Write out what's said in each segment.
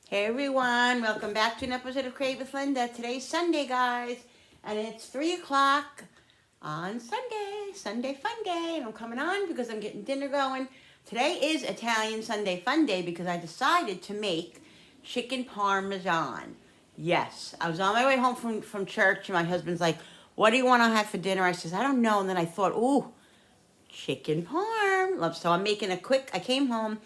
Hey everyone, welcome back to an episode of Crave with Linda. Today's Sunday, guys, and it's 3 o'clock on Sunday fun day, and I'm coming on because I'm getting dinner going. Today is Italian Sunday fun day because I decided to make chicken parmesan. Yes, I was on my way home from church, and my husband's like, what do you want to have for dinner? I says, I don't know, and then I thought, ooh, chicken parm. So I'm making I came home,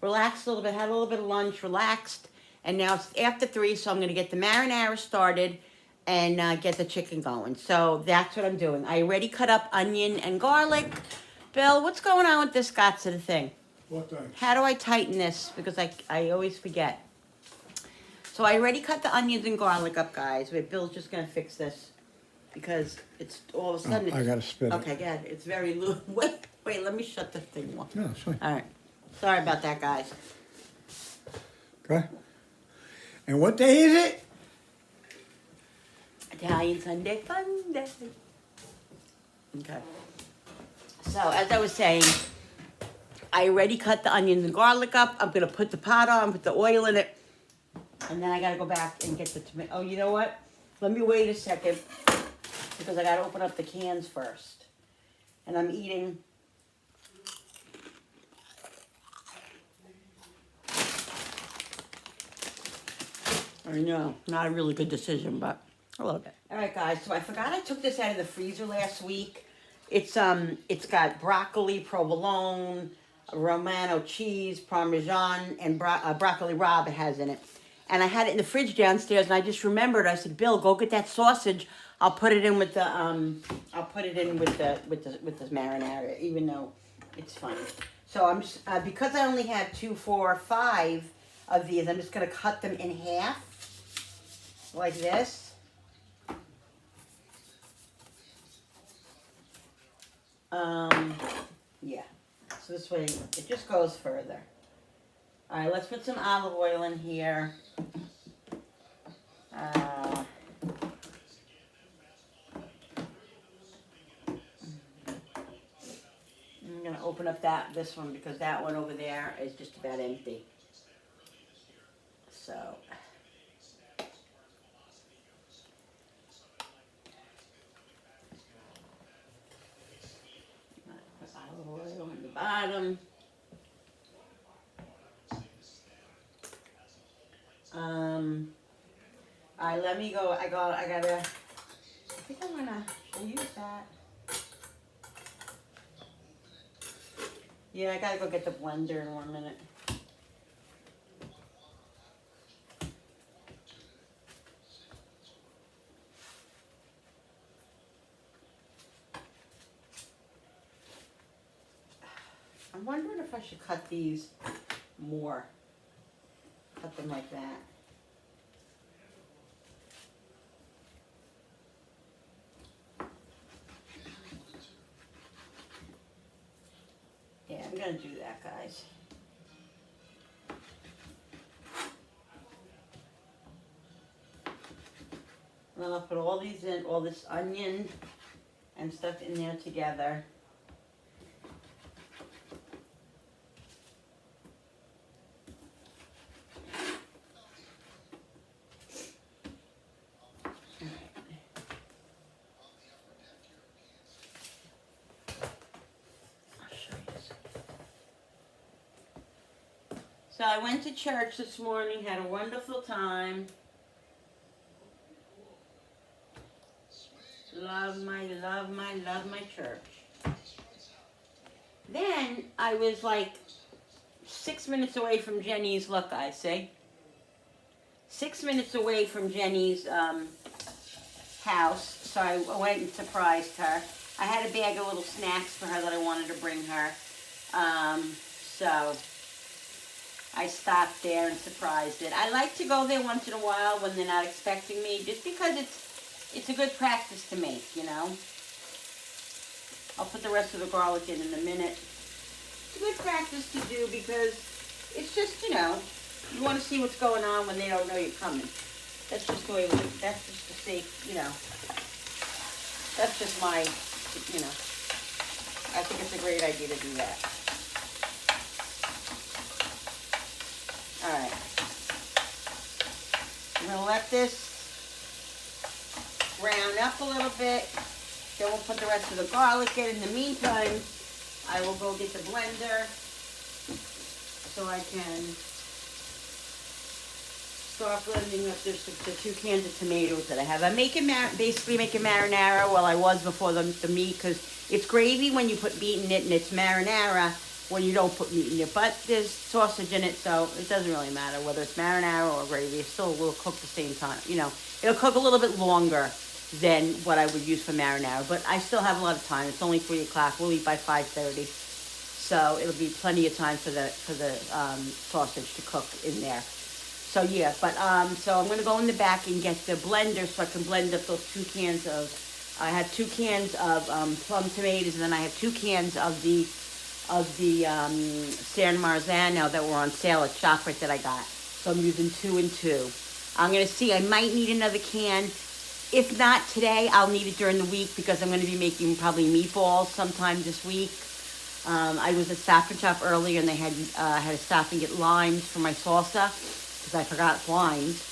relaxed a little bit, had a little bit of lunch, relaxed, and now it's after 3, so I'm going to get the marinara started and get the chicken going. So that's what I'm doing. I already cut up onion and garlic. Bill, what's going on with this Scots of the thing? What thing? How do I tighten this? Because I always forget. So I already cut the onions and garlic up, guys. Wait, Bill's just going to fix this because it's all of a sudden. I gotta spit it. Okay, good. It's very loose. Wait, let me shut this thing off. No, it's fine. All right. Sorry about that, guys. Okay. And what day is it? Italian Sunday fun day. Okay. So, as I was saying, I already cut the onions and garlic up. I'm going to put the pot on, put the oil in it, and then I got to go back and get the tomato. Oh, you know what? Let me wait a second because I got to open up the cans first. And I'm eating. I know, not a really good decision, but I love it. All right, guys. So I forgot I took this out of the freezer last week. It's got broccoli, provolone, Romano cheese, Parmesan, and broccoli rabe it has in it. And I had it in the fridge downstairs, and I just remembered. I said, Bill, go get that sausage. I'll put it in with the with the marinara, even though it's funny. So I'm just because I only had 2, 4, 5 of these. I'm just gonna cut them in half. Like this. Yeah. So this way it just goes further. All right, let's put some olive oil in here. I'm gonna open up this one because that one over there is just about empty. So. Oil on the bottom. All right, let me go. I think I'm gonna use that. Yeah, I gotta go get the blender in 1 minute. I'm wondering if I should cut these more. Cut them like that. Yeah, I'm gonna do that, guys. And then I'll put all these in, all this onion and stuff in there together. So I went to church this morning, had a wonderful time. Love my church. Then I was like 6 minutes away from Jenny's, look, I say. 6 minutes away from Jenny's house, so I went and surprised her. I had a bag of little snacks for her that I wanted to bring her. So I stopped there and surprised it. I like to go there once in a while when they're not expecting me, just because it's a good practice to make, you know. I'll put the rest of the garlic in a minute. It's a good practice to do because it's just, you know, you want to see what's going on when they don't know you're coming. That's just the way that's just the safe, you know. That's just my, you know. I think it's a great idea to do that. All right. gonna let this brown up a little bit. Then we'll put the rest of the garlic in. In the meantime, I will go get the blender so I can start blending up the 2 cans of tomatoes that I have. I'm basically making marinara while I was before the meat, because it's gravy when you put meat in it, and it's marinara when you don't put meat in it. But there's sausage in it, so it doesn't really matter whether it's marinara or gravy. It still will cook the same time. You know, it'll cook a little bit longer than what I would use for marinara, but I still have a lot of time. It's only 3 o'clock. We'll eat by 5:30, so it'll be plenty of time for the sausage to cook in there. So yeah, but so I'm gonna go in the back and get the blender so I can blend up those 2 cans of. I have 2 cans of plum tomatoes, and then I have 2 cans of the San Marzano that were on sale at ShopRite that I got. So I'm using 2 and 2. I'm gonna see. I might need another can. If not today, I'll need it during the week, because I'm gonna be making probably meatballs sometime this week. I was at Stop and Shop earlier, and they had to stop and get limes for my salsa, because I forgot limes,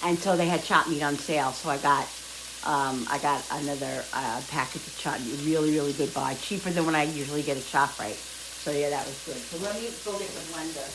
and so they had chopped meat on sale. So I got another package of chopped meat. Really, really good buy, cheaper than when I usually get at ShopRite. So yeah, that was good. So let me go get the blender.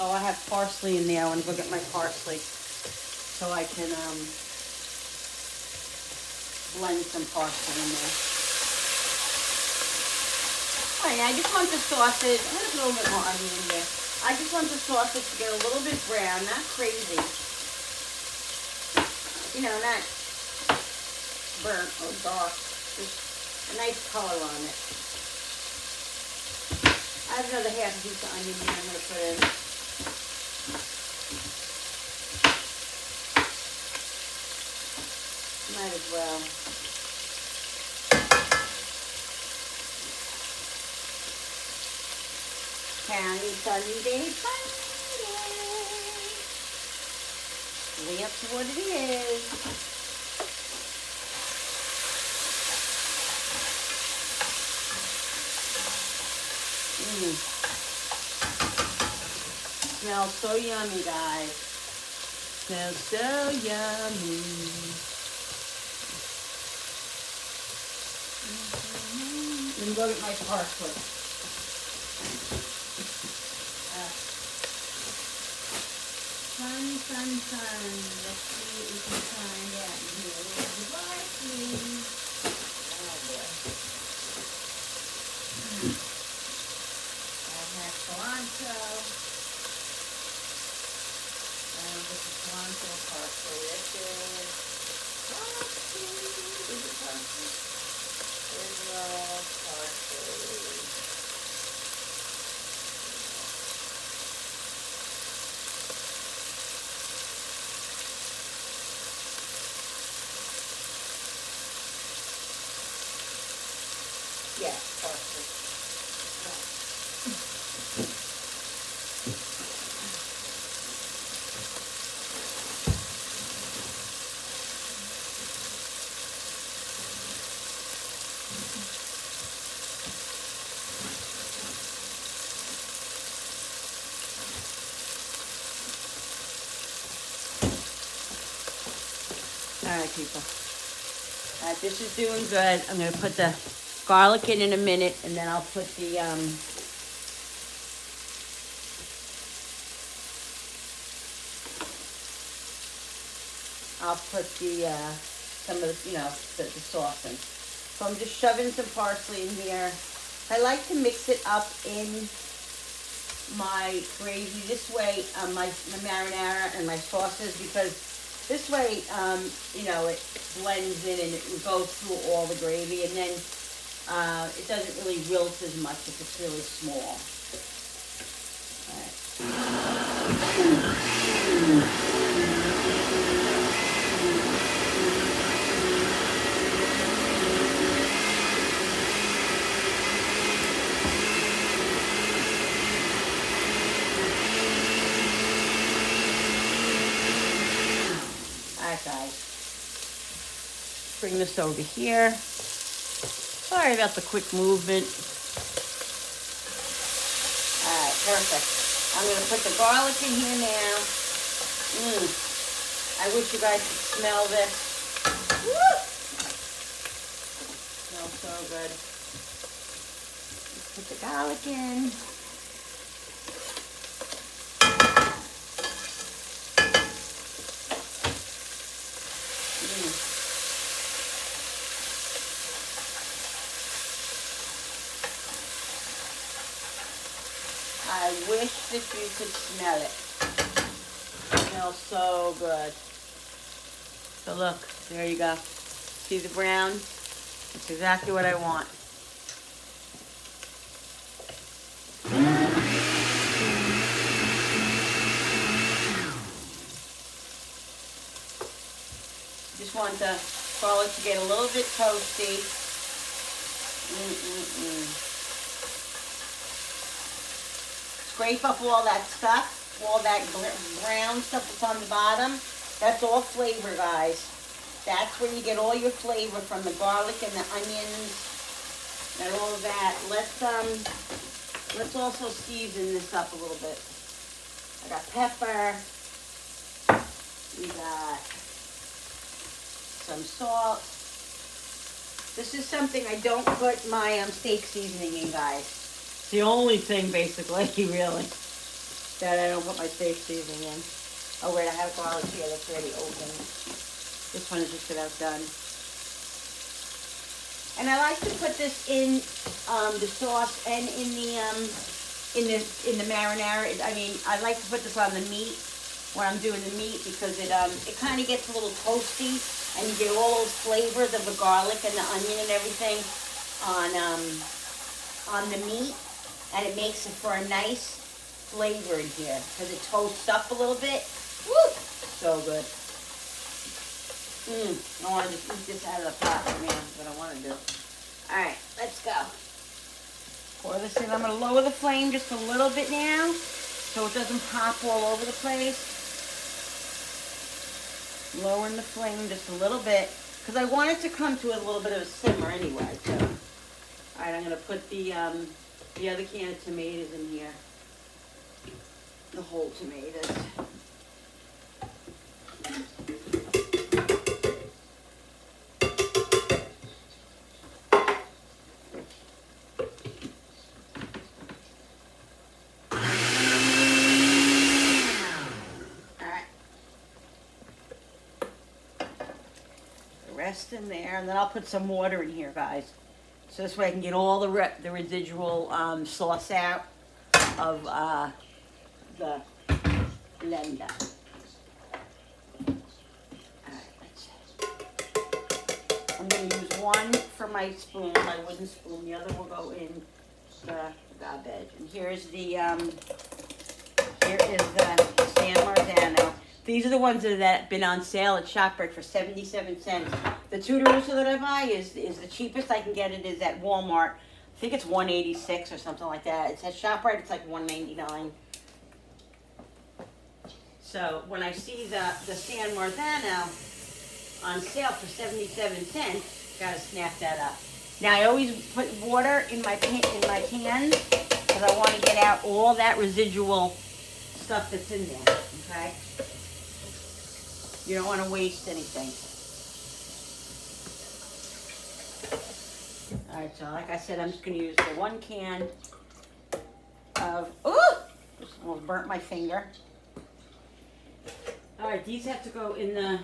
Oh, I have parsley in there. I want to go get my parsley so I can blend some parsley in there. All right, I just want the sausage. I'm going to put a little bit more onion in there. I just want the sausage to get a little bit brown, not crazy. You know, not burnt or dark. Just a nice color on it. I have another half a piece of onion here I'm going to put in. Might as well. County Sunday Funday. That's what it is. Smells so yummy, guys. Smells so yummy. Let me go get my parsley. Fun. Let's see what we can find out in here. Where's the parsley? Oh boy. I have cilantro. This is cilantro parsley. This is parsley. Is it parsley? Israel parsley. Yes, parsley. right, people. All right, this is doing good. I'm gonna put the garlic in a minute, and then I'll put the some of the, the sauce in. So I'm just shoving some parsley in here. I like to mix it up in my gravy this way, my marinara and my sauces, because this way, it blends in and it goes through all the gravy, and then it doesn't really wilt as much if it's really small. Alright guys, bring this over here. Sorry about the quick movement. Alright, perfect. I'm going to put the garlic in here now. I wish you guys could smell this. Woo! Smells so good. Let's put the garlic in. I wish that you could smell it. It smells so good. So look, there you go. See the brown? That's exactly what I want. Just want the garlic to get a little bit toasty. Scrape up all that stuff, all that brown stuff that's on the bottom. That's all flavor, guys. That's where you get all your flavor from the garlic and the onions and all of that. Let's also season this up a little bit. I got pepper. We got some salt. This is something I don't put my steak seasoning in, guys. It's the only thing, basically, really, that I don't put my steak seasoning in. Oh, wait, I have garlic here that's already open. This one is just about done. And I like to put this in the sauce and in the marinara. I mean, I like to put this on the meat when I'm doing the meat, because it kind of gets a little toasty, and you get all those flavors of the garlic and the onion and everything on the meat, and it makes it for a nice flavor in here because it toasts up a little bit. Woo! So good. I want to just eat this out of the pot. Man, that's what I want to do. All right, let's go. Pour this in. I'm going to lower the flame just a little bit now so it doesn't pop all over the place. Lowering the flame just a little bit because I want it to come to a little bit of a simmer anyway. So, all right, I'm going to put the other can of tomatoes in here. The whole tomatoes. In there, and then I'll put some water in here, guys, so this way I can get all the residual sauce out of the blender. I'm going to use one for my spoon, my wooden spoon. The other will go in the garbage. And here is the San Marzano. These are the ones that have been on sale at ShopRite for 77 cents. The Tudorusa that I buy is the cheapest I can get. It is at Walmart. I think it's $1.86 or something like that. It's at ShopRite, it's like $1.99. So when I see the San Marzano on sale for 77 cents, gotta snap that up. Now I always put water in my cans because I want to get out all that residual stuff that's in there. Okay. You don't want to waste anything. All right, so like I said, I'm just gonna use the 1 can of, just almost burnt my finger. All right, these have to go in the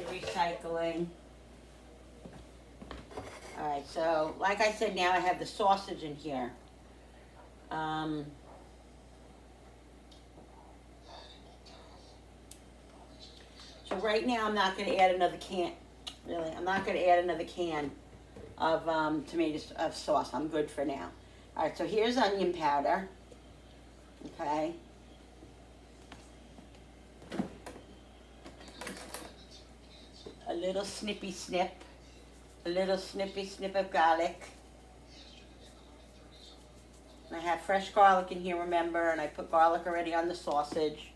recycling. All right, so like I said, now I have the sausage in here. So right now I'm not going to add another can. Really, I'm not going to add another can of tomato sauce. I'm good for now. All right, so here's onion powder. Okay. A little snippy snip. A little snippy snip of garlic. And I have fresh garlic in here, remember, and I put garlic already on the sausage.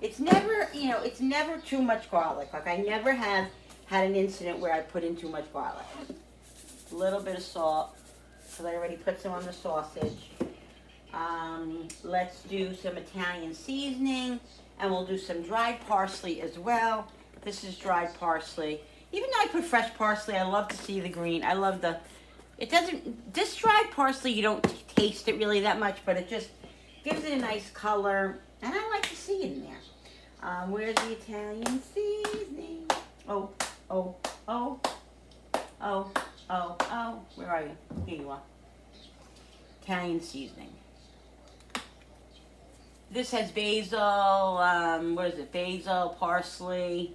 It's never, it's never too much garlic. Like, I never have had an incident where I put in too much garlic. A little bit of salt, because I already put some on the sausage. Let's do some Italian seasoning, and we'll do some dried parsley as well. This is dried parsley. Even though I put fresh parsley, I love to see the green. I love this dried parsley, you don't taste it really that much, but it just gives it a nice color, and I like to see it in there. Where's the Italian seasoning? Oh. Where are you? Here you are. Italian seasoning. This has basil, what is it? Basil, parsley.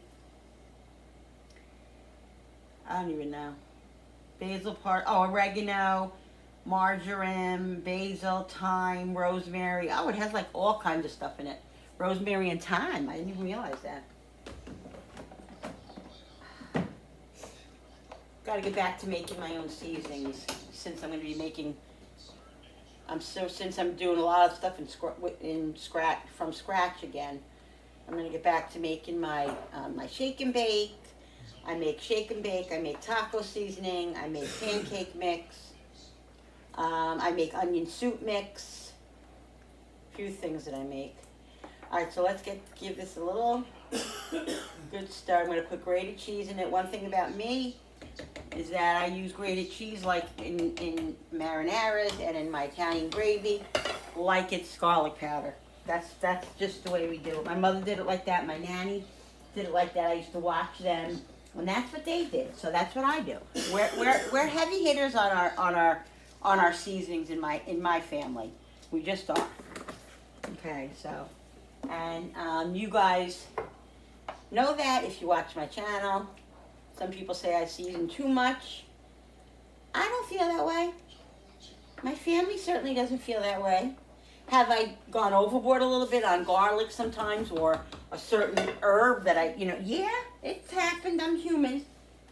I don't even know. Oregano, marjoram, basil, thyme, rosemary. Oh, it has like all kinds of stuff in it. Rosemary and thyme. I didn't even realize that. Got to get back to making my own seasonings since I'm going to be making. Since I'm doing a lot of stuff from scratch again. I'm going to get back to making my my shake and bake. I make shake and bake. I make taco seasoning. I make pancake mix. I make onion soup mix. A few things that I make. All right, so let's give this a little good start. I'm going to put grated cheese in it. One thing about me is that I use grated cheese like in marinaras and in my Italian gravy, like it's garlic powder. That's just the way we do it. My mother did it like that. My nanny did it like that. I used to watch them, and that's what they did. So that's what I do. We're heavy hitters on our seasonings in my family. We just are. Okay, so. And you guys know that if you watch my channel. Some people say I season too much. I don't feel that way. My family certainly doesn't feel that way. Have I gone overboard a little bit on garlic sometimes, or a certain herb that yeah, it's happened, I'm human.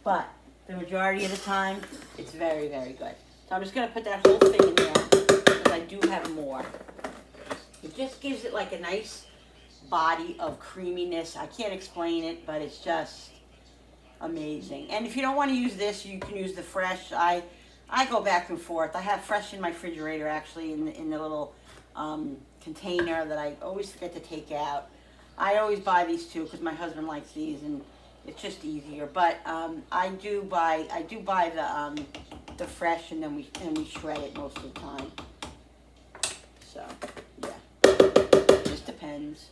But the majority of the time, it's very, very good. So I'm just going to put that whole thing in there, because I do have more. It just gives it like a nice body of creaminess. I can't explain it, but it's just amazing. And if you don't want to use this, you can use the fresh. I go back and forth. I have fresh in my refrigerator, actually, in the little container that I always forget to take out. I always buy these two because my husband likes these, and it's just easier. But I do buy the fresh, and then we shred it most of the time. So yeah, just depends.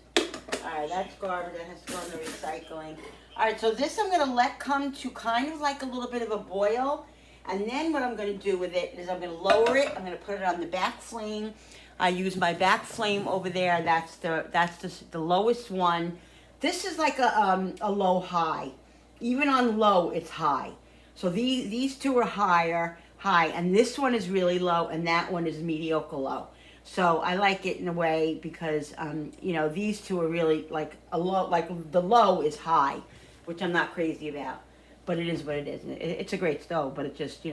All right, that's garbage. That has to go in the recycling. All right, so this I'm going to let come to kind of like a little bit of a boil. And then what I'm going to do with it is I'm going to lower it. I'm going to put it on the back flame. I use my back flame over there. That's the lowest one. This is like a low high. Even on low, it's high. So these two are high, and this one is really low, and that one is mediocre low. So I like it in a way because, these two are really like a low, like the low is high, which I'm not crazy about, but it is what it is. It's a great stove, but it just,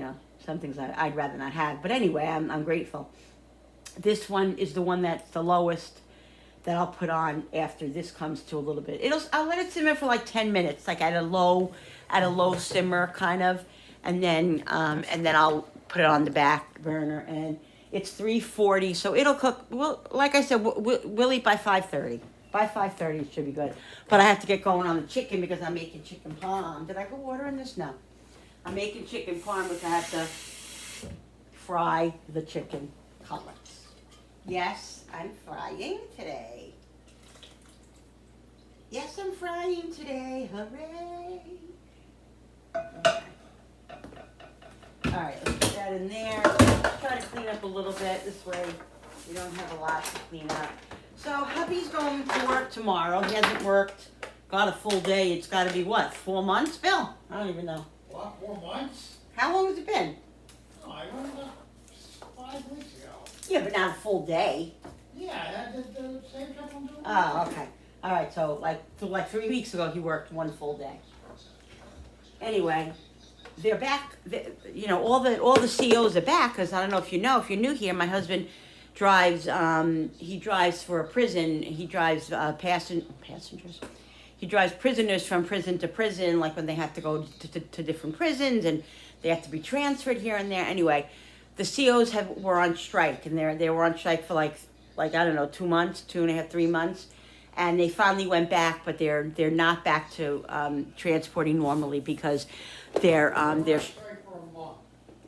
some things I'd rather not have. But anyway, I'm grateful. This one is the one that's the lowest that I'll put on after this comes to a little bit. I'll let it simmer for like 10 minutes, like at a low simmer kind of, and then I'll put it on the back burner, and it's 340, so it'll cook. Well, like I said, we'll eat by 5:30. By 5:30, it should be good. But I have to get going on the chicken because I'm making chicken parm. Did I put water in this? No. I'm making chicken parm, which I have to fry the chicken cutlets. Yes, I'm frying today. Yes, I'm frying today. Hooray! Okay. All right, let's put that in there. Try to clean up a little bit. This way we don't have a lot to clean up. So hubby's going to work tomorrow. He hasn't worked, got a full day. It's got to be what, 4 months, Bill? I don't even know. What, 4 months? How long has it been? Oh, I learned that 5 weeks ago. Yeah, but not a full day. Yeah, the same job I'm doing. Oh, okay. All right, so like 3 weeks ago, he worked 1 full day. Anyway, they're back. You know, all the COs are back because I don't know if you know. If you're new here, my husband drives. He drives for a prison. He drives passengers. He drives prisoners from prison to prison, like when they have to go to different prisons and they have to be transferred here and there. Anyway, the COs were on strike, and they were on strike for like I don't know, 2 months, 2.5, 3 months. And they finally went back, but they're not back to transporting normally because they're Strike for a month.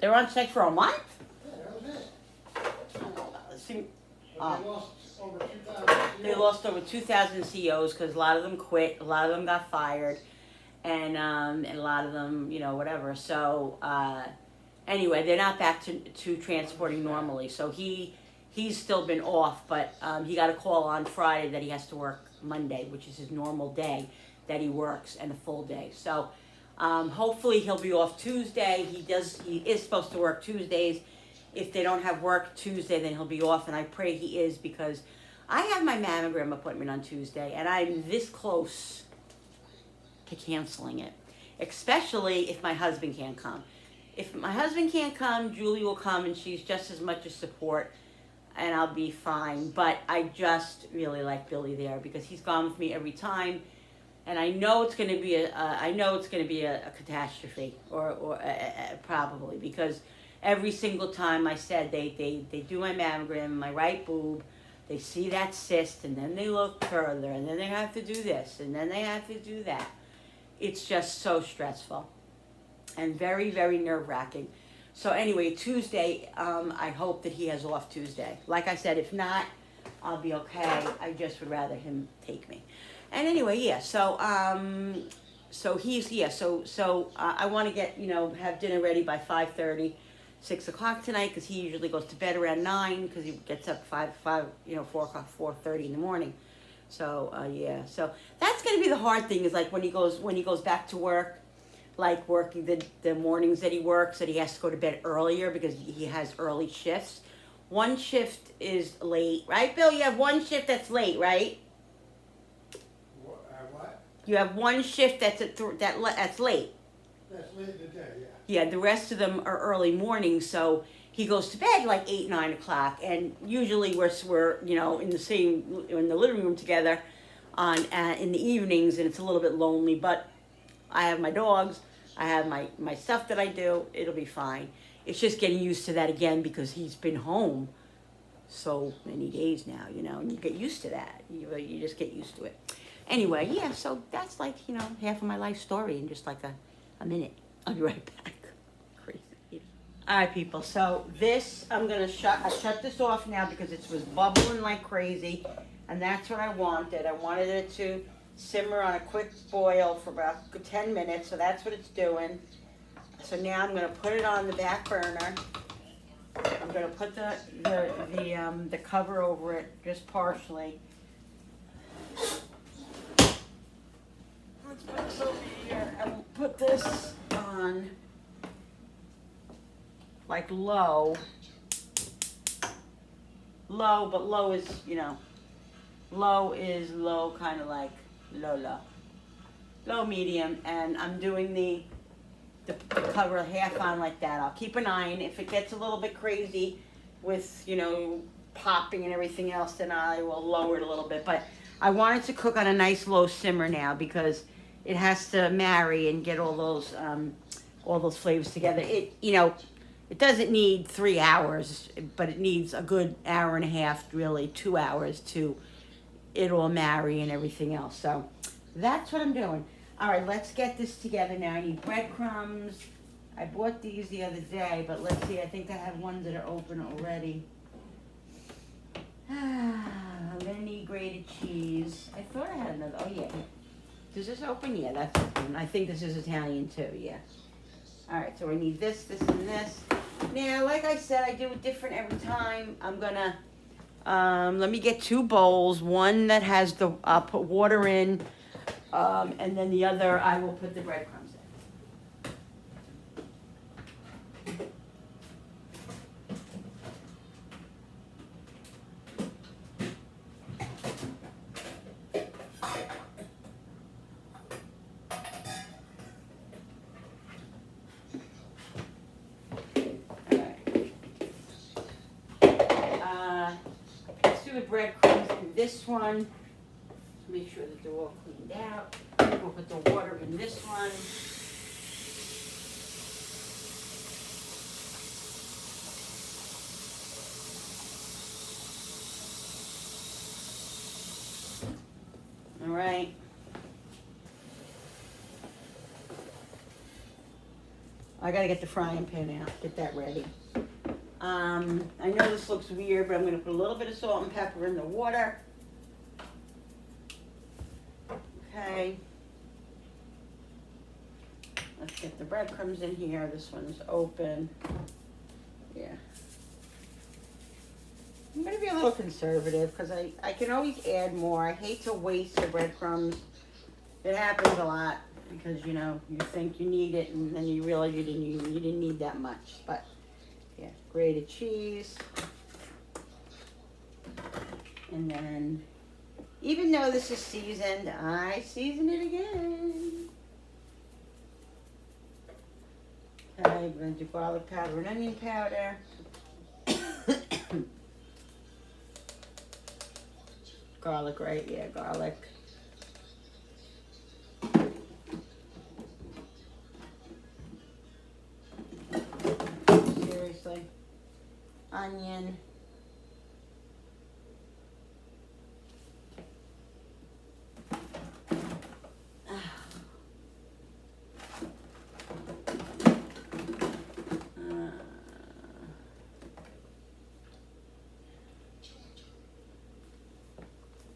on strike for a month. Yeah, that was it. See, But they lost over 2,000. they lost over 2,000 COs because a lot of them quit, a lot of them got fired, and a lot of them, you know, whatever. So anyway, they're not back to transporting normally. So he's still been off, but he got a call on Friday that he has to work Monday, which is his normal day that he works, and a full day. So hopefully he'll be off Tuesday. He is supposed to work Tuesdays. If they don't have work Tuesday, then he'll be off, and I pray he is, because I have my mammogram appointment on Tuesday, and I'm this close to canceling it, especially if my husband can't come. If my husband can't come, Julie will come, and she's just as much a support, and I'll be fine. But I just really like Billy there because he's gone with me every time, and I know it's going to be a catastrophe, or probably, because every single time I said they do my mammogram in my right boob, they see that cyst, and then they look further, and then they have to do this, and then they have to do that. It's just so stressful and very, very nerve-wracking. So anyway, Tuesday, I hope that he has off Tuesday. Like I said, if not, I'll be okay. I just would rather him take me. And anyway, yeah, so he's, yeah, so I want to get, have dinner ready by 5:30, 6 o'clock tonight, because he usually goes to bed around 9, because he gets up 4 o'clock, 4:30 in the morning. So, yeah, so that's going to be the hard thing, is like when he goes back to work, like working the mornings that he works, that he has to go to bed earlier because he has early shifts. One shift is late, right, Bill? You have one shift that's late, right? What? You have one shift that's that's late. That's late in the day, yeah. Yeah, the rest of them are early mornings, so he goes to bed like 8, 9 o'clock, and usually we're in the living room together in the evenings, and it's a little bit lonely, but I have my dogs, I have my stuff that I do, it'll be fine. It's just getting used to that again, because he's been home so many days now, and you get used to that. You just get used to it. Anyway, yeah, so that's like, half of my life story in just like a minute. I'll be right back. Crazy. All right, people, so this, I shut this off now because it was bubbling like crazy, and that's what I wanted. I wanted it to simmer on a quick boil for about 10 minutes, so that's what it's doing. So now I'm going to put it on the back burner. I'm going to put the cover over it just partially. Let's put this over here and we'll put this on like low, but low is, low, kind of like low medium, and I'm doing the cover half on like that. I'll keep an eye on if it gets a little bit crazy with popping and everything else, then I will lower it a little bit. But I want it to cook on a nice low simmer now, because it has to marry and get all those flavors together. It doesn't need 3 hours, but it needs a good hour and a half, really 2 hours, to it all marry and everything else. So that's what I'm doing. All right, let's get this together now. I need breadcrumbs. I bought these the other day, but let's see, I think I have ones that are open already. I'm gonna need grated cheese. I thought I had another, oh yeah. Does this open? Yeah, that's open. I think this is Italian too, yeah. Alright, so I need this, this, and this. Now, like I said, I do it different every time. I'm gonna, let me get 2 bowls. One that has the, I'll put water in, and then the other I will put the breadcrumbs in. Let's do the breadcrumbs in this one. Make sure that they're all cleaned out. We'll put the water in this one. All right. I gotta get the frying pan out, get that ready. I know this looks weird, but I'm gonna put a little bit of salt and pepper in the water. Okay. Let's get the breadcrumbs in here. This one's open. Yeah. I'm gonna be a little conservative because I can always add more. I hate to waste the breadcrumbs. It happens a lot because, you know, you think you need it and then you realize you didn't need that much. But yeah, grated cheese. And then, even though this is seasoned, I season it again. Okay, we're gonna do garlic powder and onion powder. Garlic, right? Yeah, garlic. Seriously. Onion.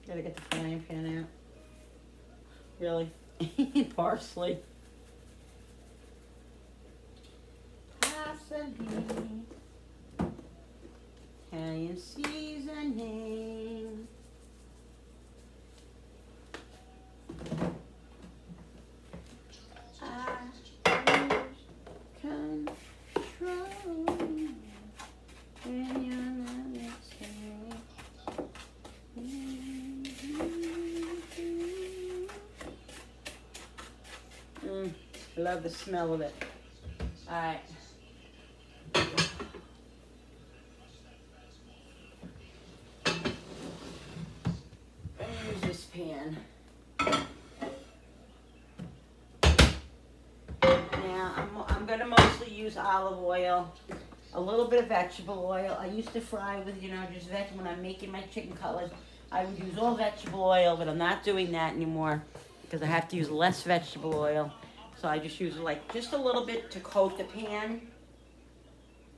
Gotta get the frying pan out. Really? Parsley. Parsley. Italian seasoning. I lose control when you're not listening. Love the smell of it. All right. Use this pan. Now I'm gonna mostly use olive oil, a little bit of vegetable oil. I used to fry with, you know, just when I'm making my chicken cutlets. I would use all vegetable oil, but I'm not doing that anymore because I have to use less vegetable oil. So I just use like just a little bit to coat the pan,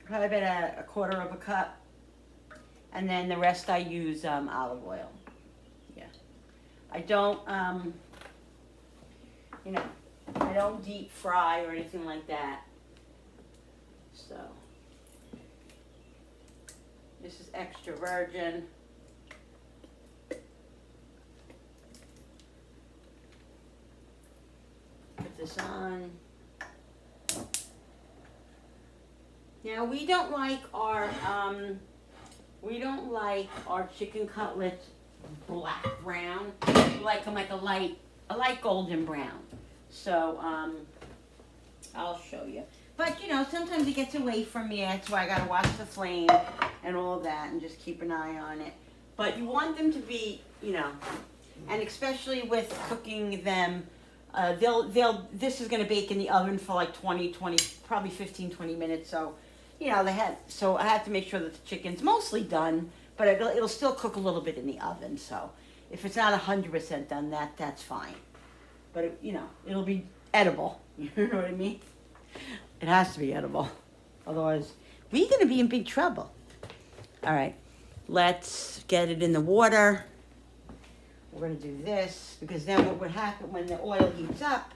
probably about a quarter of a cup, and then the rest I use olive oil. Yeah, I don't, you know, I don't deep fry or anything like that. So this is extra virgin. Put this on. Now we don't like our chicken cutlets black brown. We like them like a light golden brown. So I'll show you. But you know, sometimes it gets away from me. That's why I gotta watch the flame and all of that, and just keep an eye on it. But you want them to be, you know, and especially with cooking them. This is going to bake in the oven for like 20, probably 15, 20 minutes. So, you know, so I have to make sure that the chicken's mostly done, but it'll still cook a little bit in the oven. So if it's not 100% done, that's fine. But, you know, it'll be edible. You know what I mean? It has to be edible. Otherwise, we're going to be in big trouble. All right. Let's get it in the water. We're going to do this because then what would happen when the oil heats up,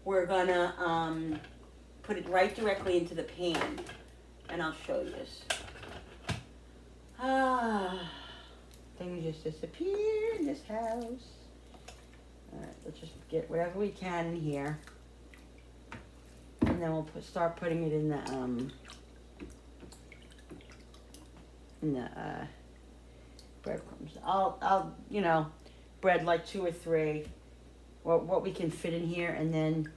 we're going to put it right directly into the pan. And I'll show you this. Things just disappear in this house. All right, let's just get whatever we can in here. And then we'll start putting it in the breadcrumbs. I'll bread like 2 or 3, what we can fit in here, and then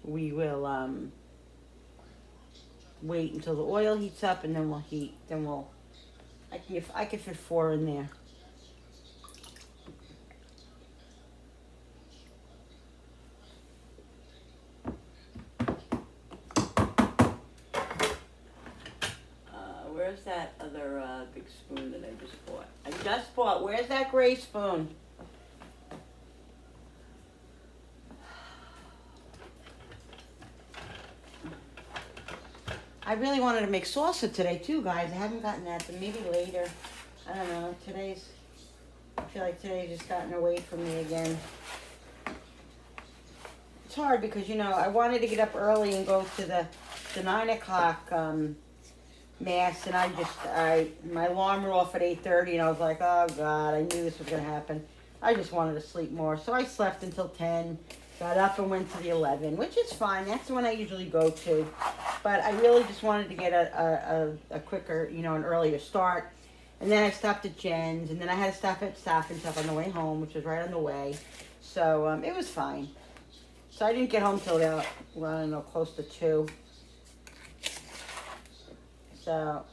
we will wait until the oil heats up, and then we'll heat. Then I can fit 4 in there. Where's that other big spoon that I just bought? Where's that gray spoon? I really wanted to make salsa today too, guys. I haven't gotten that, but maybe later. I don't know. I feel like today's just gotten away from me again. It's hard because, I wanted to get up early and go to the 9 o'clock Mass, and my alarm went off at 8:30, and I was like, oh God, I knew this was going to happen. I just wanted to sleep more, so I slept until 10, got up and went to the 11, which is fine. That's when I usually go to, but I really just wanted to get a quicker, an earlier start. And then I stopped at Jen's, and then I had to stop at Stop and Shop on the way home, which was right on the way, so it was fine. So I didn't get home till about, I don't know, close to 2. So,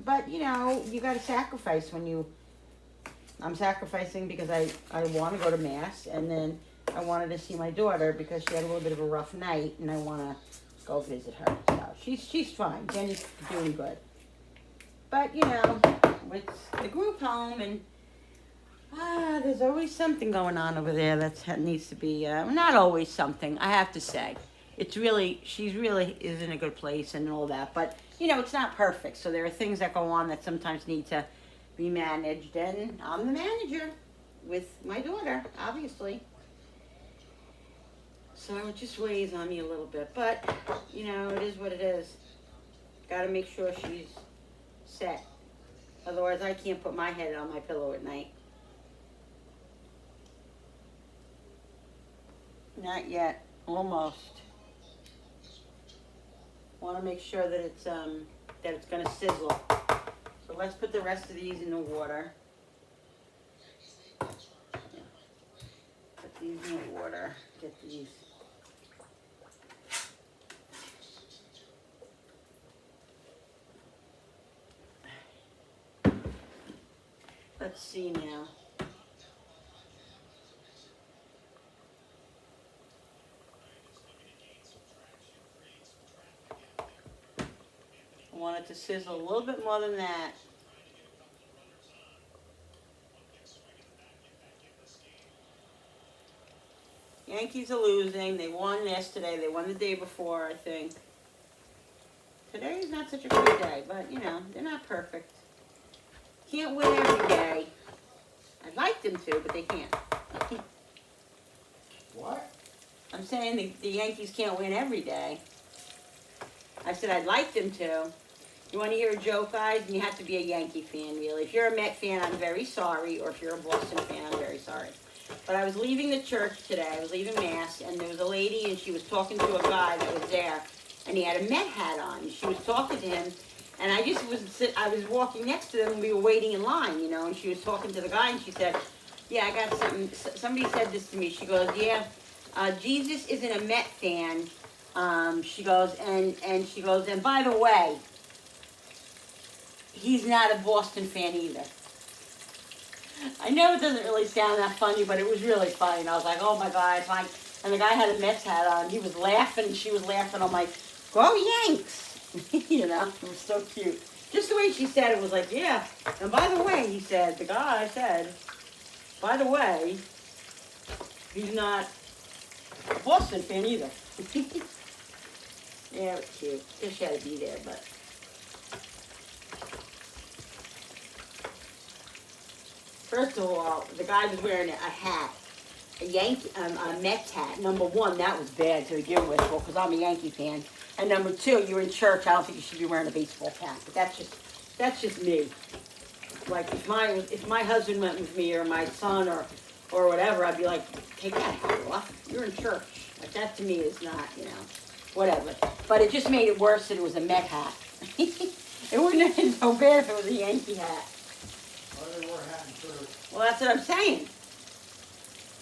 but you got to sacrifice I'm sacrificing because I want to go to Mass, and then I wanted to see my daughter because she had a little bit of a rough night, and I want to go visit her. So she's fine. Jenny's doing good. But, with the group home, and there's always something going on over there that needs to be, not always something, I have to say. She's really is in a good place and all that, but it's not perfect. So there are things that go on that sometimes need to be managed, and I'm the manager with my daughter, obviously. So it just weighs on me a little bit, but it is what it is. Got to make sure she's set. Otherwise, I can't put my head on my pillow at night. Not yet. Almost. Want to make sure that it's going to sizzle. So let's put the rest of these in the water. Yeah. Put these in the water. Get these. Let's see now. I want it to sizzle a little bit more than that. Yankees are losing. They won yesterday. They won the day before, I think. Today is not such a good day, but, they're not perfect. Can't win every day. I'd like them to, but they can't. What? I'm saying the Yankees can't win every day. I said I'd like them to. You want to hear a joke, guys? And you have to be a Yankee fan, really. If you're a Met fan, I'm very sorry. Or if you're a Boston fan, I'm very sorry. But I was leaving the church today. I was leaving Mass, and there was a lady, and she was talking to a guy that was there, and he had a Met hat on. She was talking to him, and I was walking next to them, and we were waiting in line, and she was talking to the guy, and she said, yeah, I got something. Somebody said this to me. She goes, yeah, Jesus isn't a Met fan. She goes, and she goes, and by the way, he's not a Boston fan either. I know it doesn't really sound that funny, but it was really funny. And I was like, oh my God, it's like, and the guy had a Mets hat on. He was laughing, and she was laughing. I'm like, go Yanks! It was so cute. Just the way she said it was like, yeah. And by the way, the guy said, by the way, he's not a Boston fan either. Yeah, it's cute. Fish had to be there, but. First of all, the guy was wearing a hat, a Mets hat. Number one, that was bad to begin with, because I'm a Yankee fan. And number two, you're in church. I don't think you should be wearing a baseball cap. But that's just me. Like if my husband went with me or my son or whatever, I'd be like, take that hat off. You're in church. Like that to me is not, whatever. But it just made it worse that it was a Met hat. It wouldn't have been so bad if it was a Yankee hat. Why they wear a hat in church? Well, that's what I'm saying.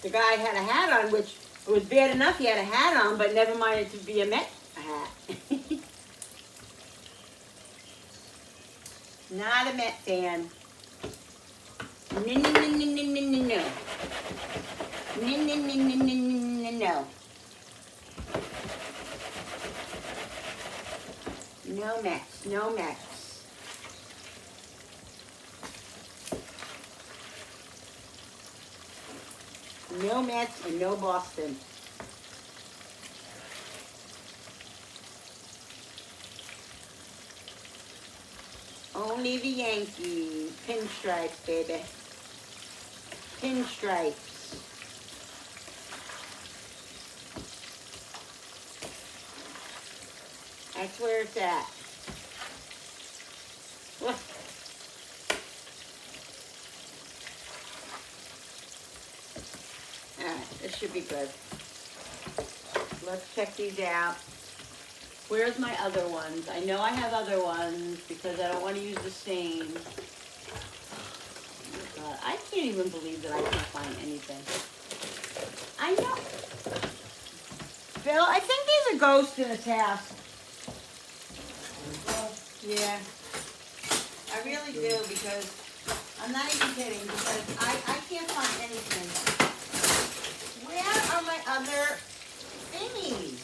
The guy had a hat on, which it was bad enough he had a hat on, but never mind it to be a Met hat. Not a Met fan. No, no, no, no, no, no, no, no. No, no, no, no, no, no, no. No Mets, no Mets. No Mets and no Boston. Only the Yankees. Pinstripes, baby. Pinstripes. That's where it's at. Look. Alright, this should be good. Let's check these out. Where's my other ones? I know I have other ones because I don't want to use the same. Oh my God, I can't even believe that I can't find anything. I know. Bill, I think there's a ghost in this house. Yeah. I really do because I'm not even kidding because I can't find anything. Where are my other thingies?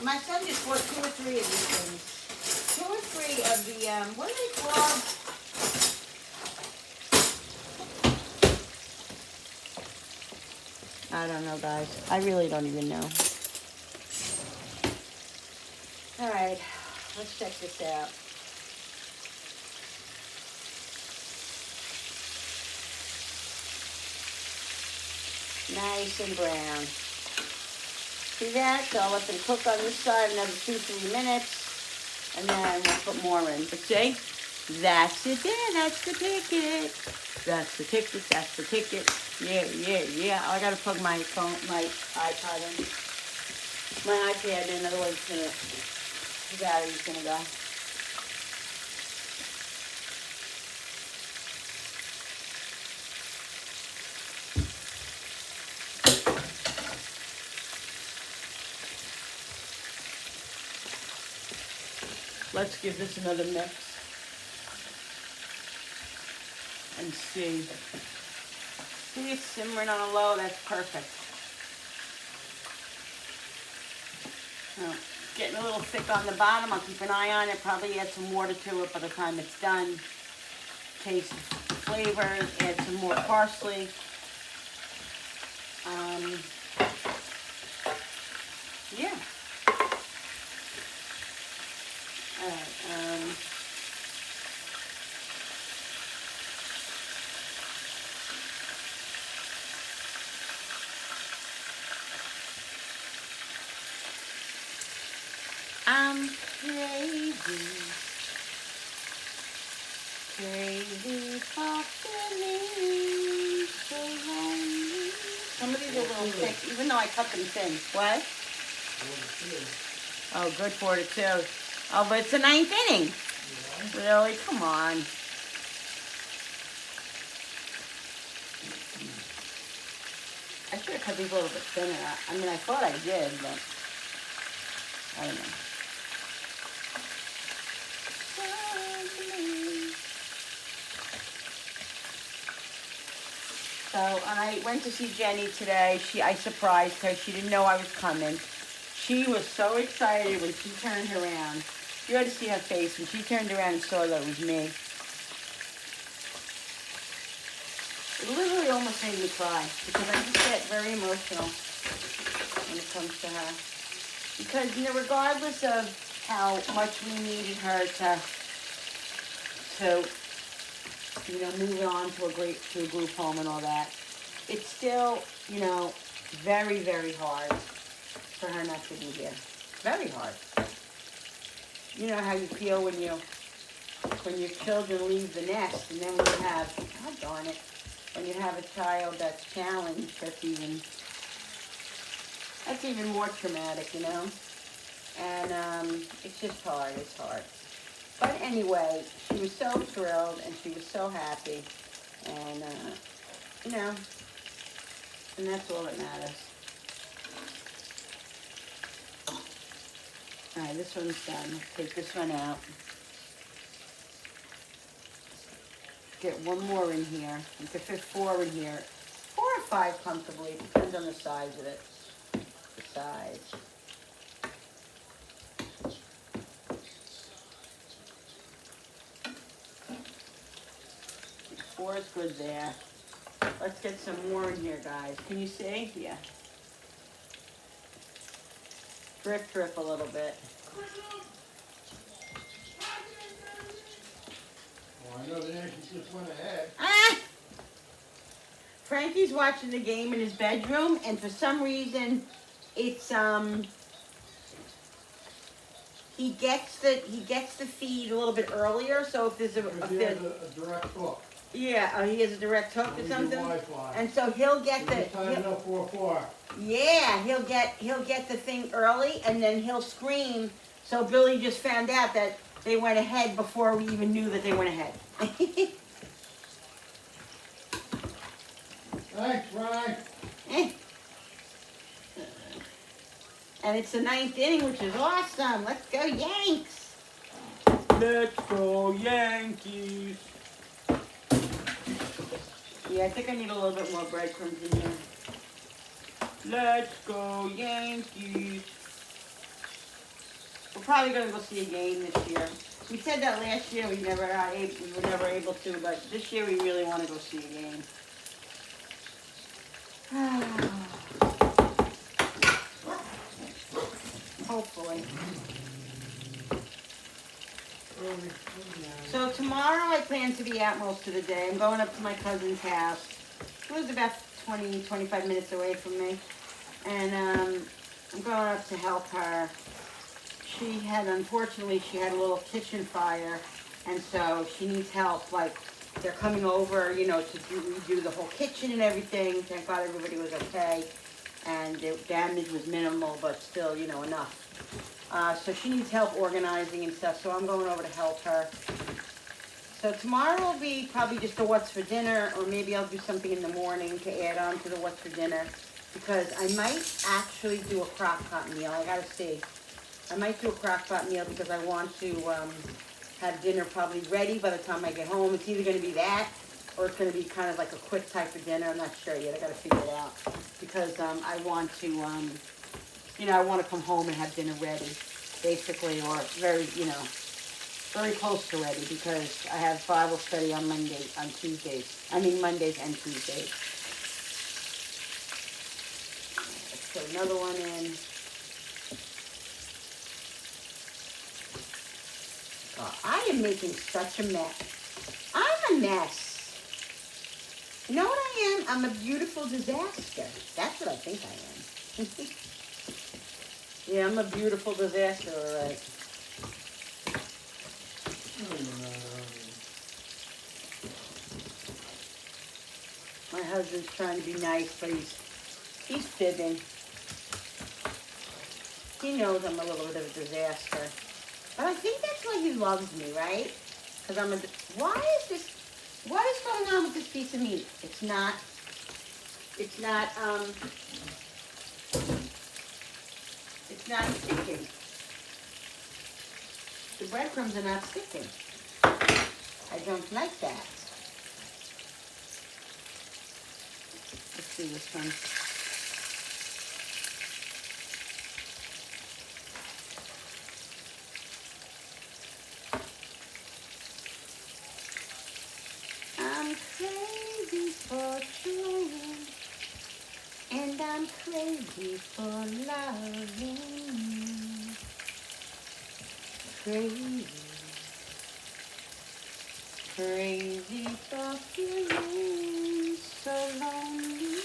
My son just bought 2 or 3 of these things. 2 or 3 of the, what are they called? I don't know, guys. I really don't even know. All right, let's check this out. Nice and brown. See that? So I'll let them cook on this side another 2-3 minutes, and then we'll put more in. But see, that's it there. That's the ticket. That's the ticket. That's the ticket. Yeah, yeah, yeah. I gotta plug my phone, my iPod in, my iPad in. Otherwise, the battery's gonna go. Let's give this another mix and see. See, it's simmering on a low. That's perfect. Now, getting a little thick on the bottom. I'll keep an eye on it. Probably add some water to it by the time it's done. Taste the flavors. Add some more parsley. Yeah. I'm crazy, crazy for feeling so lonely. Some of these are a little thick, even though I cut them thin. What? Oh, good 4-2. Oh, but it's the 9th inning. Yeah. Really? Come on. I should have cut these a little bit thinner. I mean, I thought I did, but I don't know. So I went to see Jenny today. I surprised her. She didn't know I was coming. She was so excited when she turned around. You ought to see her face when she turned around and saw that it was me. It literally almost made me cry because I just get very emotional when it comes to her. Because, you know, regardless of how much we needed her to you know, move on to a group home and all that, it's still, you know, very, very hard for her not to be here. Very hard. You know how you feel when your children leave the nest, and then when you have, oh darn it, when you have a child that's challenged, that's even more traumatic, you know. And it's just hard. It's hard. But anyway, she was so thrilled and she was so happy, and you know, and that's all that matters. All right, this one's done. Let's take this one out. Get one more in here. You can fit 4 in here. 4 or 5 comfortably. It depends on the size of it. The size. 4 is good there. Let's get some more in here, guys. Can you see? Yeah. Drip a little bit. Well, I know the Yankees just went ahead. Ah! Frankie's watching the game in his bedroom, and for some reason, it's he gets the feed a little bit earlier. So if there's Because he has a direct hook. yeah, he has a direct hook or something, Wi-Fi. and so he'll get He's timed up for 4. yeah, he'll get the thing early, and then he'll scream. So Billy just found out that they went ahead before we even knew that they went ahead. Thanks, Ryan. And it's the 9th inning, which is awesome. Let's go Yanks! Let's go Yankees! Yeah, I think I need a little bit more breadcrumbs in here. Let's go Yankees! We're probably gonna go see a game this year. We said that last year. We were never able to, but this year we really want to go see a game. Hopefully. So tomorrow I plan to be out most of the day. I'm going up to my cousin's house. It was about 20-25 minutes away from me. And I'm going up to help her. Unfortunately, she had a little kitchen fire. And so she needs help. Like, they're coming over, you know, to redo the whole kitchen and everything. Thank God everybody was okay. And the damage was minimal, but still, you know, enough. So she needs help organizing and stuff, so I'm going over to help her. So tomorrow will be probably just a what's for dinner, or maybe I'll do something in the morning to add on to the what's for dinner, because I might actually do a crock pot meal. I gotta see. I might do a crock pot meal because I want to have dinner probably ready by the time I get home. It's either going to be that, or it's going to be kind of like a quick type of dinner. I'm not sure yet. I got to figure it out, because I want to, you know, I want to come home and have dinner ready, basically, or very, you know, very close to ready, because I have Bible study on Mondays and Tuesdays. Let's put another one in. Oh, I am making such a mess. I'm a mess. You know what I am? I'm a beautiful disaster. That's what I think I am. Yeah, I'm a beautiful disaster, all right. My husband's trying to be nice, but he's fibbing. He knows I'm a little bit of a disaster. But I think that's why he loves me, right? Because what is going on with this piece of meat? It's not sticking. The breadcrumbs are not sticking. I don't like that. Let's see this one. Crazy for loving you. Crazy. Crazy for feeling so lonely.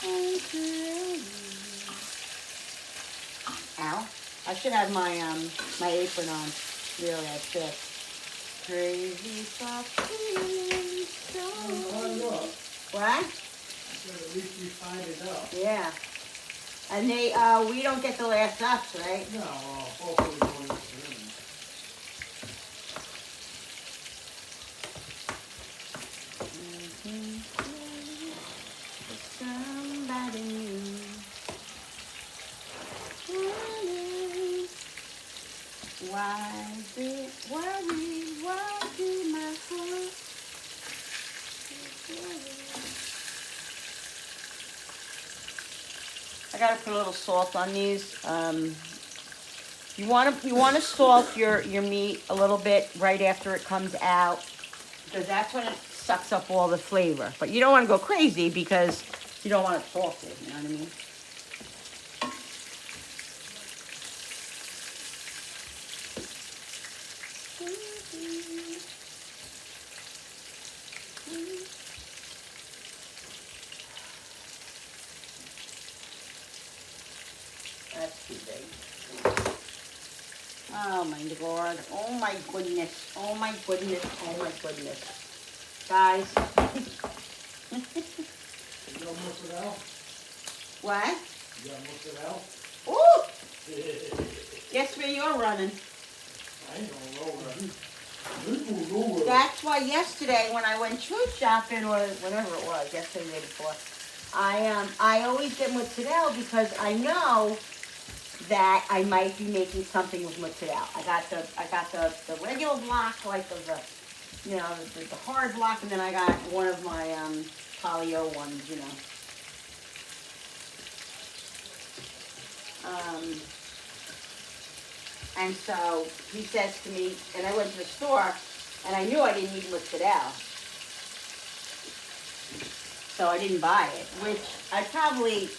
And crazy. Ow. I should have my apron on. Really, I should. Crazy for feeling so lonely. What? So at least we find it out. Yeah. And we don't get the last ups, right? No, hopefully going soon. Somebody new. Why did my heart? I gotta put a little salt on these. You wanna salt your meat a little bit right after it comes out, because that's when it sucks up all the flavor. But you don't want to go crazy because you don't want it salted. You know what I mean? That's too big. Oh my God. Oh my goodness. Oh my goodness. Oh my goodness. Guys. You got most of it out? What? You got most of it out? Ooh! Guess where you're running? I ain't gonna roll that. This will roll it. That's why yesterday when I went food shopping, or whatever it was, yesterday, the day before, I always get mozzarella because I know that I might be making something with mozzarella. I got the regular block, like the hard block, and then I got one of my polio ones, you know. And so he says to me, and I went to the store, and I knew I didn't need mozzarella. So I didn't buy it, which I probably,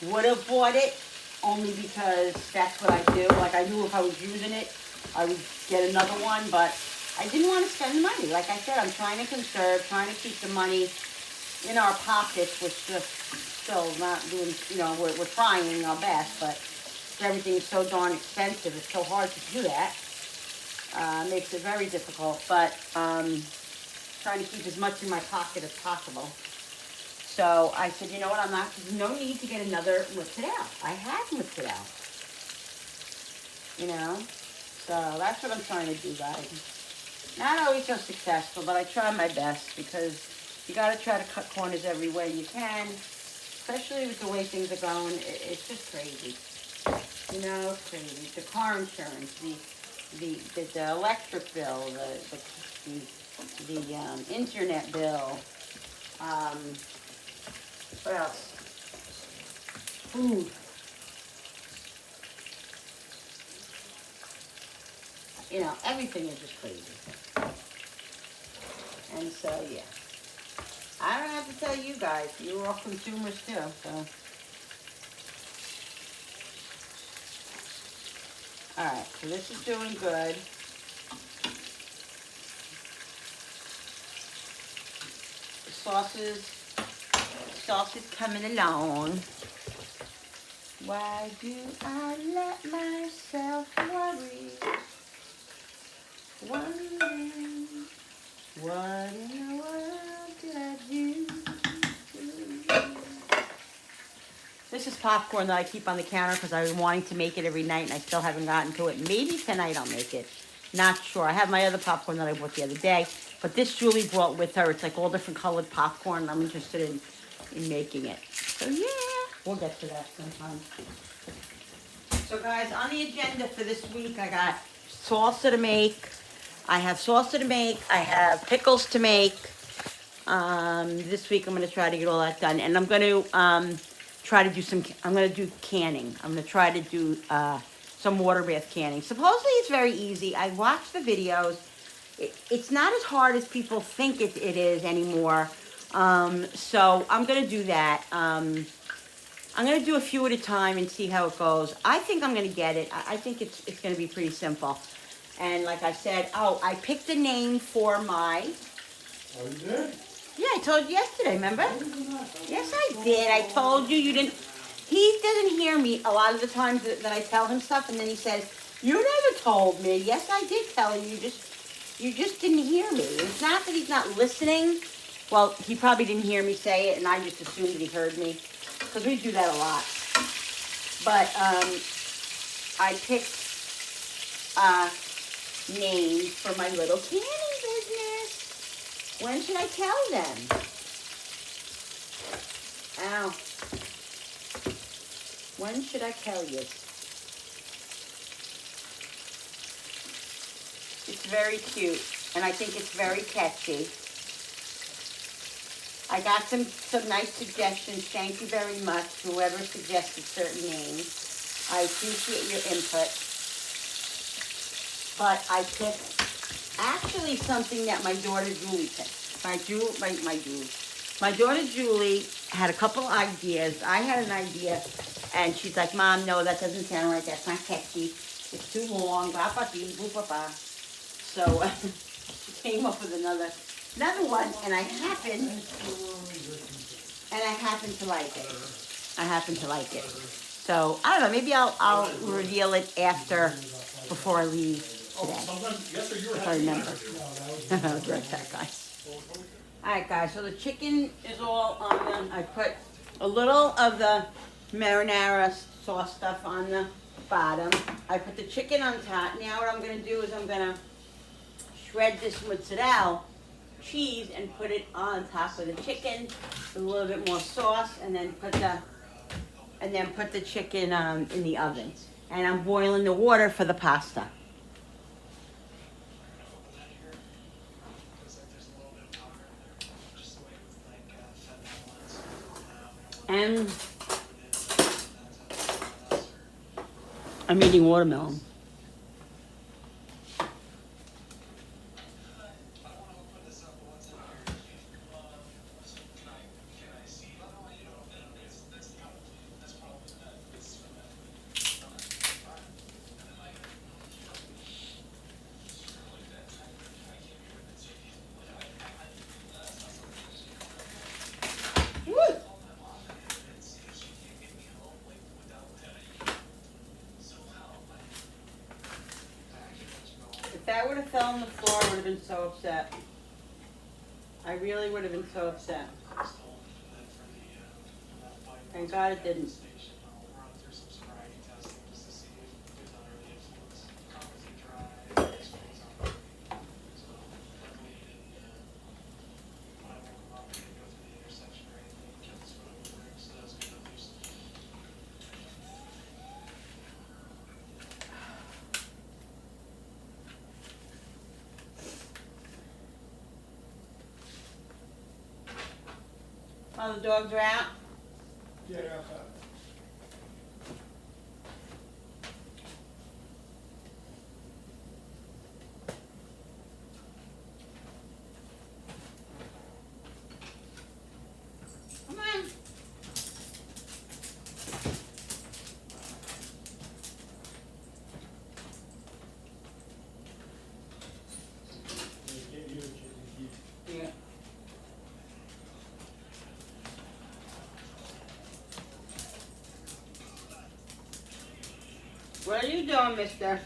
would have bought it only because that's what I do. Like, I knew if I was using it, I would get another one, but I didn't want to spend the money. Like I said, I'm trying to conserve, trying to keep the money in our pockets, which just still not doing, we're trying our best, but everything is so darn expensive. It's so hard to do that. Makes it very difficult, but trying to keep as much in my pocket as possible. So I said, you know what, there's no need to get another mozzarella. I have mozzarella. So that's what I'm trying to do, guys. Not always so successful, but I try my best because you got to try to cut corners every way you can, especially with the way things are going. It's just crazy. It's crazy. The car insurance, the electric bill, the internet bill, what else? Food. Everything is just crazy. And so, yeah. I don't have to tell you guys. You're all consumers too, so. Alright, so this is doing good. The sauce is coming along. Why do I let myself worry? Wondering, what in the world did I do? This is popcorn that I keep on the counter because I've been wanting to make it every night and I still haven't gotten to it. Maybe tonight I'll make it. Not sure. I have my other popcorn that I bought the other day, but this Julie brought with her. It's like all different colored popcorn, and I'm interested in making it. So yeah, we'll get to that sometime. So guys, on the agenda for this week, I got salsa to make. I have salsa to make. I have pickles to make. This week I'm going to try to get all that done, and I'm going to try to do I'm going to do canning. I'm going to try to do some water bath canning. Supposedly it's very easy. I watched the videos. It's not as hard as people think it is anymore So I'm gonna do that. I'm gonna do a few at a time and see how it goes. I think I'm gonna get it. I think it's gonna be pretty simple. And like I said, oh, I picked a name for my. Oh, you did? Yeah, I told you yesterday. Remember? Yes, I did. I told you. You didn't. He doesn't hear me a lot of the times that I tell him stuff, and then he says, "You never told me." Yes, I did tell you. You just didn't hear me. It's not that he's not listening. Well, he probably didn't hear me say it, and I just assumed that he heard me, because we do that a lot. But I picked a name for my little canning business. When should I tell them? Ow. When should I tell you? It's very cute, and I think it's very catchy. I got some nice suggestions. Thank you very much, whoever suggested certain names. I appreciate your input. But I picked actually something that my daughter Julie picked. My daughter Julie had a couple ideas. I had an idea, and she's like, "Mom, no, that doesn't sound right. That's not catchy. It's too long." Blah, blah, blah, blah, blah. So she came up with another one, and I happen to like it. So I don't know. Maybe I'll reveal it before I leave today. If I remember. I'll direct that, guys. All right, guys. So the chicken is all on I put a little of the marinara sauce stuff on the bottom. I put the chicken on top. Now what I'm gonna do is I'm gonna shred this mozzarella cheese and put it on top of the chicken with a little bit more sauce, and then put the chicken in the oven. And I'm boiling the water for the pasta. And I'm eating watermelon. If that would have fell on the floor, I would have been so upset. I really would have been so upset. Thank God it didn't. All the dogs are out? Yeah, they're outside. Come on. Yeah. What are you doing, mister?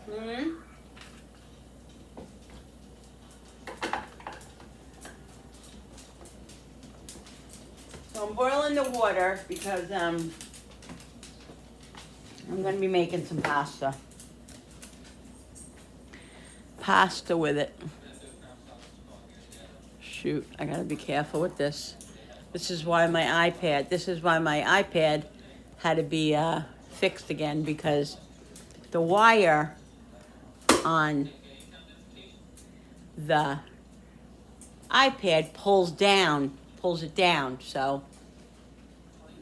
Hmm? So I'm boiling the water because I'm going to be making some pasta. Pasta with it. Shoot, I got to be careful with this. This is why my iPad had to be fixed again, because the wire on the iPad pulls it down. So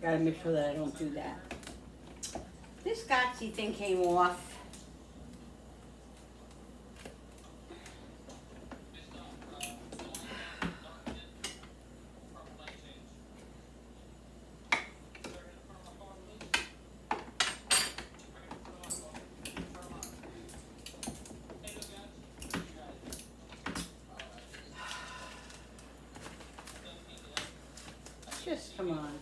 gotta make sure that I don't do that. This Gotsy thing came off. Just come on.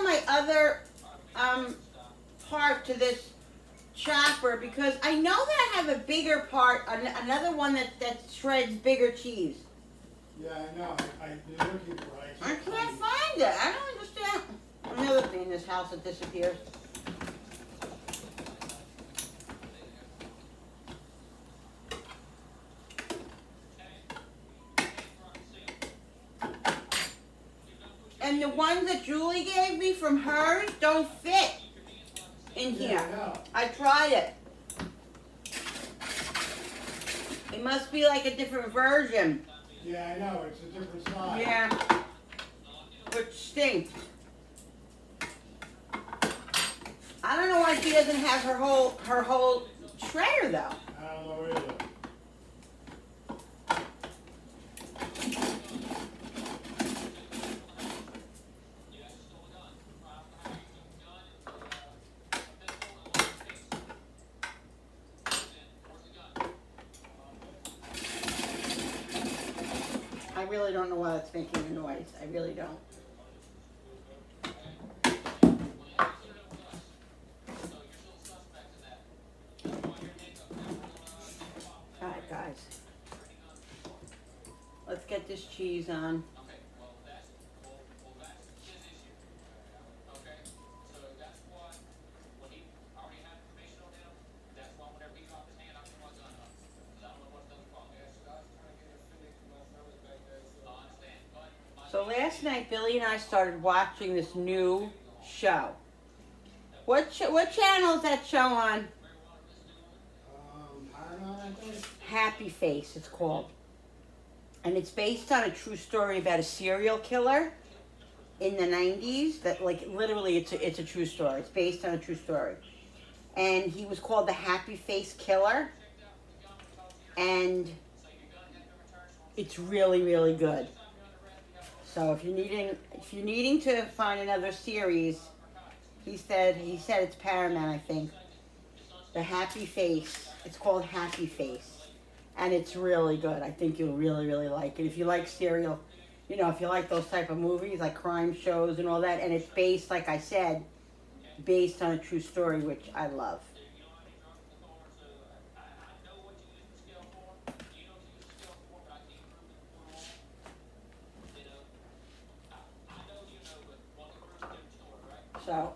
My other part to this chopper because I know that I have a bigger part, another one that shreds bigger cheese. Yeah, I know. I've been looking for it. I can't find it. I don't understand. Another thing in this house that disappears. And the ones that Julie gave me from hers don't fit in here. Yeah, I tried it. It must be like a different version. yeah, I know. It's a different size. Yeah. Which stinks. I don't know why she doesn't have her whole shredder though. I don't know either. I really don't know why it's making a noise. I really don't. Alright guys. Let's get this cheese on. So last night, Billy and I started watching this new show. What channel is that show on? Paramount, I think. Happy Face, it's called. And it's based on a true story about a serial killer in the 90s. That, like, literally, it's a true story. It's based on a true story. And he was called the Happy Face Killer. And it's really, really good. So if you're needing to find another series, he said it's Paramount, I think. The Happy Face. It's called Happy Face, and it's really good. I think you'll really, really like it. If you like serial, if you like those type of movies, like crime shows and all that, and it's based, like I said, based on a true story, which I love. So,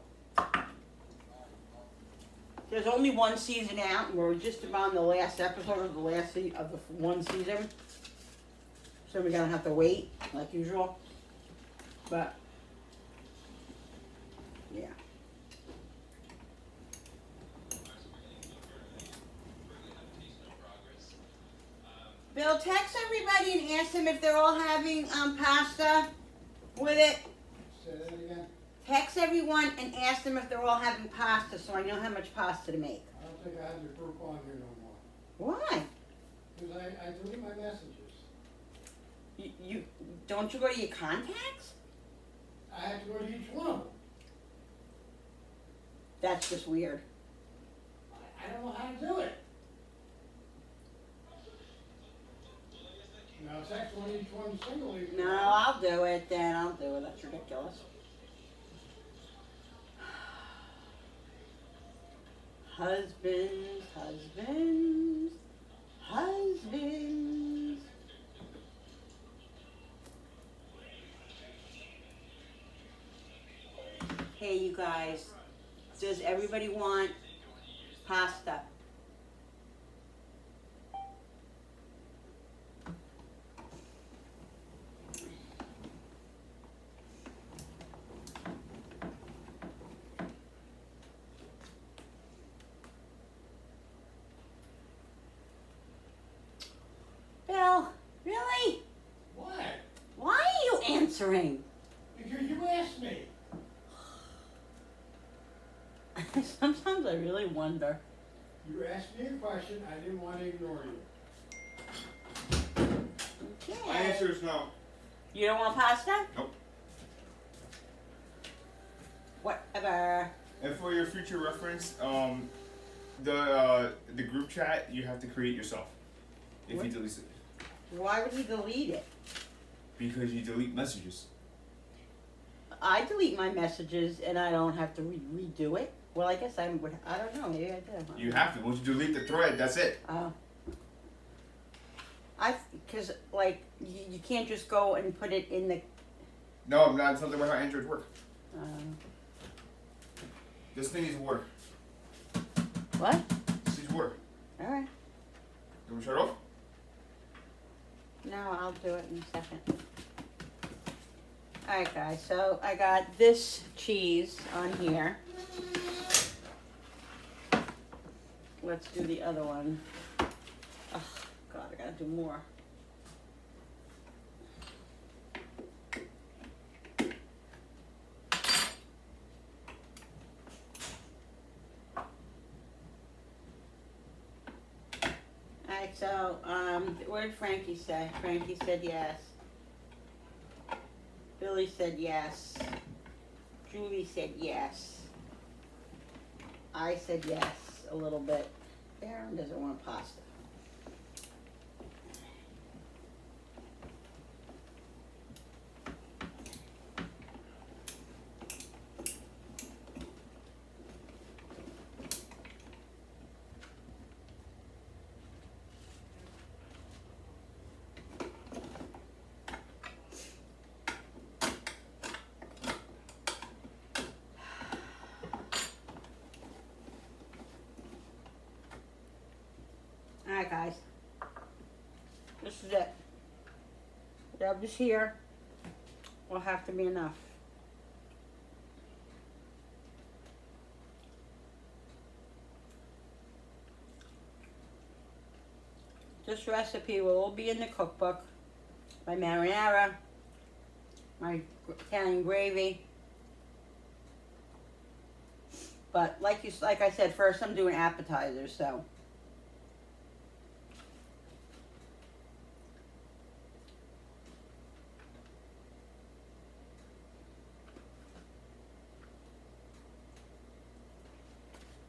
there's only one season out, and we're just about the last episode of the one season. So we're gonna have to wait, like usual. But, yeah. Bill, text everybody and ask them if they're all having pasta with it. Say that again? Text everyone and ask them if they're all having pasta so I know how much pasta to make. I don't think I have your group on here no more. Why? Because I delete my messages. You don't you go to your contacts? I have to go to each one of them. That's just weird. I don't know how to do it. Now, text on each one singly. No, I'll do it then. I'll do it. That's ridiculous. Husbands, husbands, husbands. Hey, you guys. Does everybody want pasta? Bill, really? What? Why are you answering? Because you asked me. Sometimes I really wonder. You asked me a question, I didn't want to ignore you. My Okay. answer is no. You don't want pasta? Nope. Whatever. And for your future reference, the group chat you have to create yourself. If What? you delete it. Why would he delete it? Because you delete messages. I delete my messages and I don't have to redo it. Well, I guess I would. I don't know. Maybe I do. You have to. Once you delete the thread, that's it. Oh. Because like you can't just go and put it in the. No, I'm not. It's not the way how Androids work. Um, This thing needs water. what? This needs water. All right. You want me to shut it off? No, I'll do it in a second. All right, guys. So I got this cheese on here. Let's do the other one. Oh, God, I gotta do more. Alright, so, what did Frankie say? Frankie said yes. Billy said yes. Julie said yes. I said yes a little bit. Aaron doesn't want pasta. Alright, guys. This is it. Whatever's here will have to be enough. This recipe will all be in the cookbook. My marinara, my Italian gravy. But like I said, first I'm doing appetizers, so.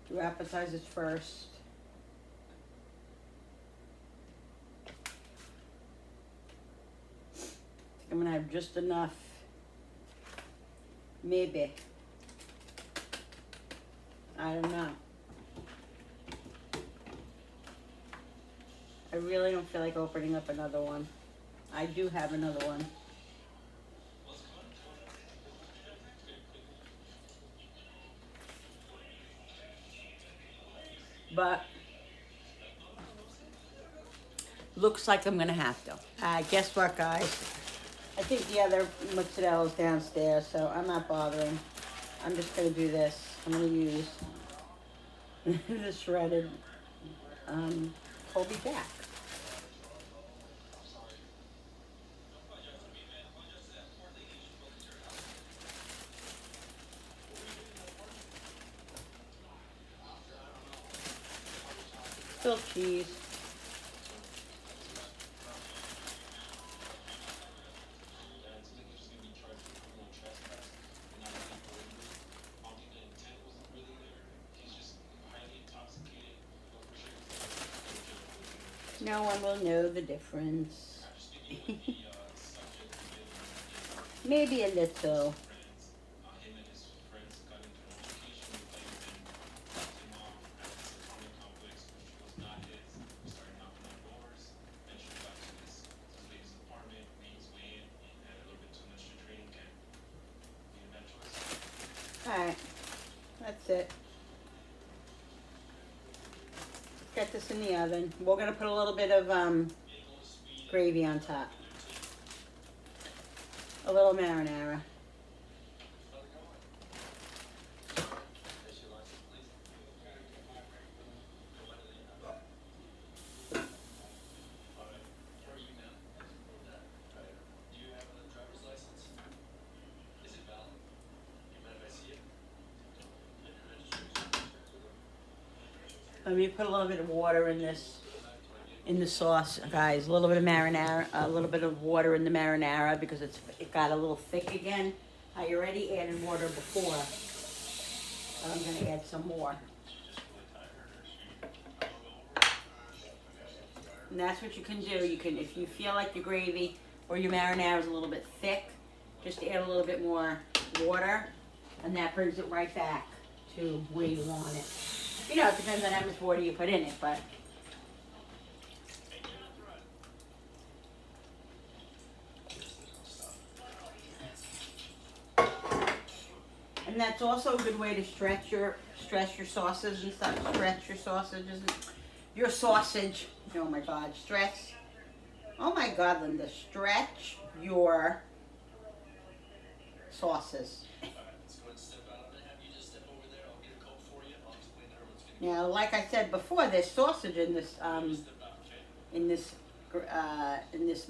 Do appetizers first. I'm gonna have just enough. Maybe. I don't know. I really don't feel like opening up another one. I do have another one. But looks like I'm gonna have to. Guess what, guys? I think the other mozzarella is downstairs, so I'm not bothering. I'm just gonna do this. I'm gonna use the shredded Colby Jack. Still cheese. No one will know the difference. Maybe a little. Alright, that's it. Get this in the oven. We're gonna put a little bit of gravy on top. A little marinara. Let me put a little bit of water in the sauce, guys. A little bit of marinara, a little bit of water in the marinara because it got a little thick again. I already added water before, but I'm gonna add some more. And that's what you can do. You can, if you feel like your gravy or your marinara is a little bit thick, just add a little bit more water, and that brings it right back to where you want it. You know, it depends on how much water you put in it, but and that's also a good way to stretch your sauces and stuff. Stretch your sausages, your sausage. Oh my God, stretch. Oh my God, Linda, stretch your sauces. Now, like I said before, there's sausage in this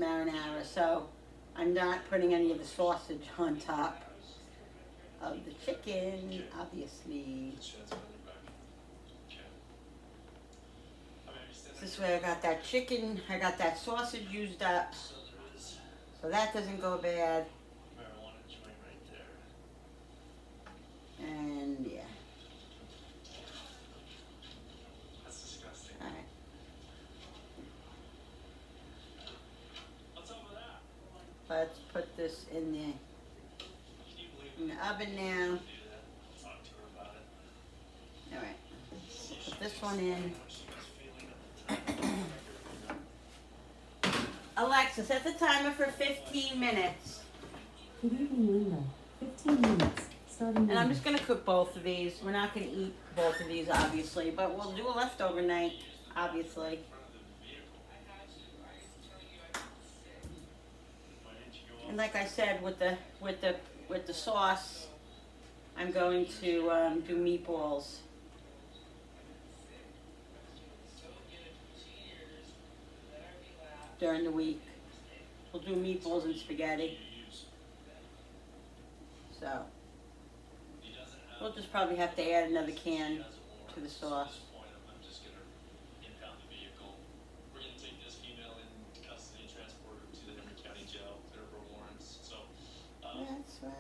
marinara, so I'm not putting any of the sausage on top of the chicken, obviously. This way I got that chicken, I got that sausage used up, so that doesn't go bad. And yeah. Alright. Let's put this in the oven now. Alright. Put this one in. Alexa, set the timer for 15 minutes. Good evening, Linda. 15 minutes. Starting And I'm just going to cook both of these. We're not going to eat both of these, obviously, but we'll do a leftover night, obviously. And like I said, with the sauce, I'm going to do meatballs. During the week. We'll do meatballs and spaghetti. So, we'll just probably have to add another can to the sauce. That's right.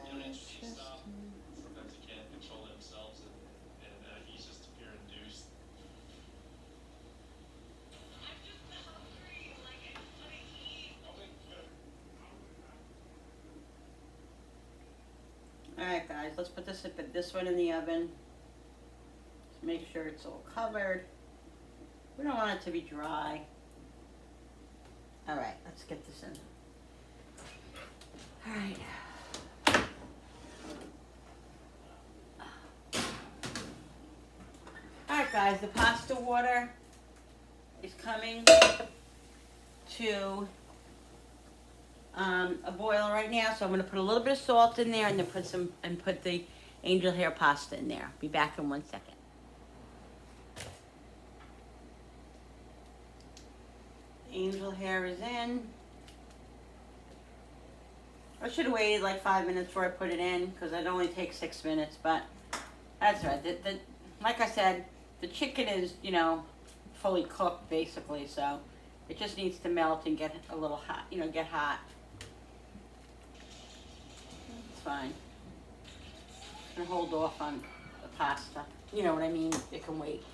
Alright guys, let's put this one in the oven. Just make sure it's all covered. We don't want it to be dry. Alright, let's get this in. Alright. Alright guys, the pasta water is coming to a boil right now, so I'm going to put a little bit of salt in there and then put the angel hair pasta in there. Be back in 1 second. Angel hair is in. I should have waited like 5 minutes before I put it in because it only takes 6 minutes, but that's right. Like I said, the chicken is, you know, fully cooked basically, so it just needs to melt and get a little hot, you know, get hot. It's fine. And hold off on the pasta. You know what I mean? It can wait.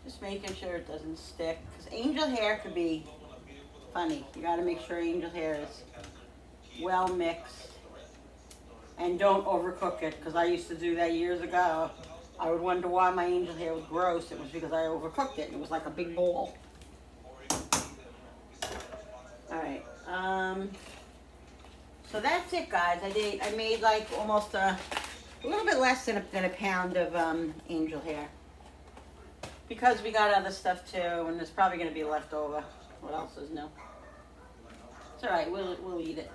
Just making sure it doesn't stick. Because angel hair could be funny. You gotta make sure angel hair is well mixed. And don't overcook it, because I used to do that years ago. I would wonder why my angel hair was gross. It was because I overcooked it. It was like a big bowl. Alright, so that's it guys. I made like almost a little bit less than a pound of angel hair. Because we got other stuff too, and there's probably going to be leftover. What else is new? It's alright, we'll eat it.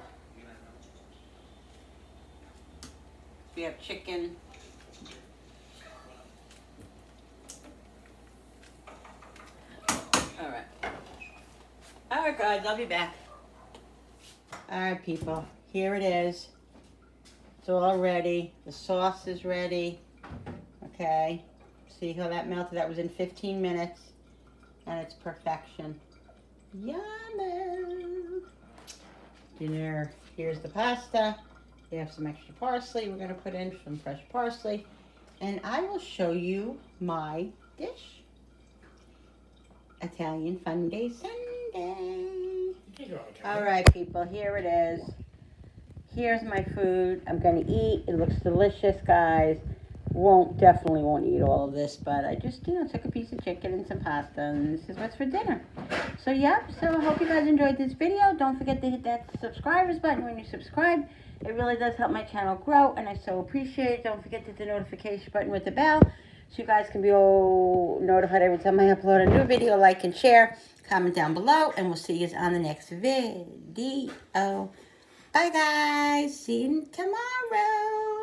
We have chicken. Alright. Alright guys, I'll be back. Alright people, here it is. It's all ready. The sauce is ready. Okay. See how that melted? That was in 15 minutes. And it's perfection. Yummy. Dinner. Here's the pasta. We have some extra parsley. We're going to put in some fresh parsley. And I will show you my dish. Italian Funday Sunday. All right, people. Here it is. Here's my food. I'm going to eat. It looks delicious, guys. Definitely won't eat all of this, but I just, took a piece of chicken and some pasta, and this is what's for dinner. So, yep, so I hope you guys enjoyed this video. Don't forget to hit that subscribers button when you subscribe. It really does help my channel grow, and I so appreciate it. Don't forget to hit the notification button with the bell, so you guys can be all notified every time I upload a new video. Like and share, comment down below, and we'll see you on the next video. Bye, guys. See you tomorrow.